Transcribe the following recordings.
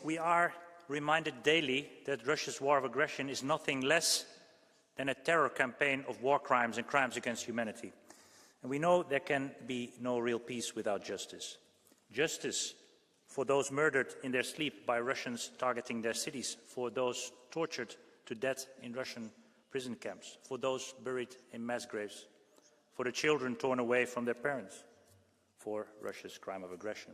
we are reminded daily that Russia's war of aggression is nothing less than a terror campaign of war crimes and crimes against humanity. And we know there can be no real peace without justice. Justice for those murdered in their sleep by Russians targeting their cities, for those tortured to death in Russian prison camps, for those buried in mass graves, for the children torn away from their parents, for Russia's crime of aggression.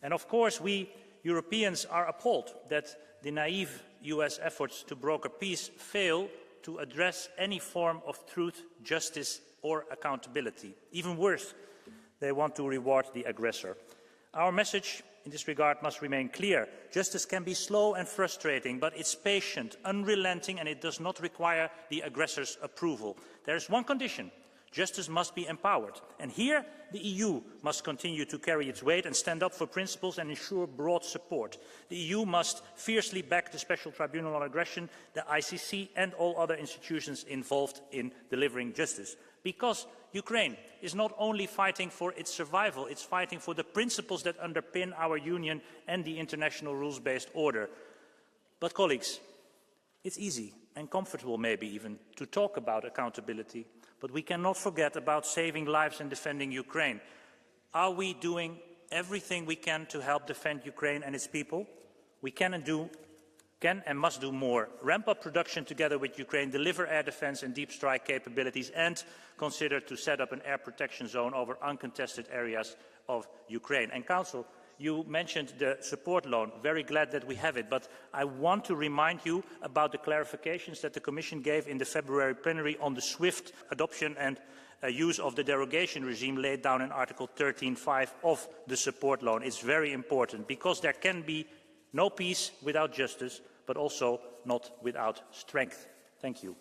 And of course, we Europeans are appalled that the naive US efforts to broker peace fail to address any form of truth, justice or accountability. Even worse, they want to reward the aggressor. Our message in this regard must remain clear. Justice can be slow and frustrating, but it's patient, unrelenting, and it does not require the aggressor's approval. There is one condition. Justice must be empowered. And here, the EU must continue to carry its weight and stand up for principles and ensure broad support. The EU must fiercely back the Special Tribunal on Aggression, the ICC and all other institutions involved in delivering justice. Because Ukraine is not only fighting for its survival, it's fighting for the principles that underpin our Union and the international rules-based order. But colleagues, it's easy and comfortable maybe even to talk about accountability, but we cannot forget about saving lives and defending Ukraine. Are we doing everything we can to help defend Ukraine and its people? We can and must do more. Ramp up production together with Ukraine, deliver air defence and deep strike capabilities, and consider to set up an air protection zone over uncontested areas of Ukraine. And Council, you mentioned the support loan. Very glad that we have it, but I want to remind you about the clarifications that the Commission gave in the February plenary on the swift adoption and use of the derogation regime laid down in Article 13.5 of the support loan. It's very important because there can be no peace without justice, but also not without strength. Thank you.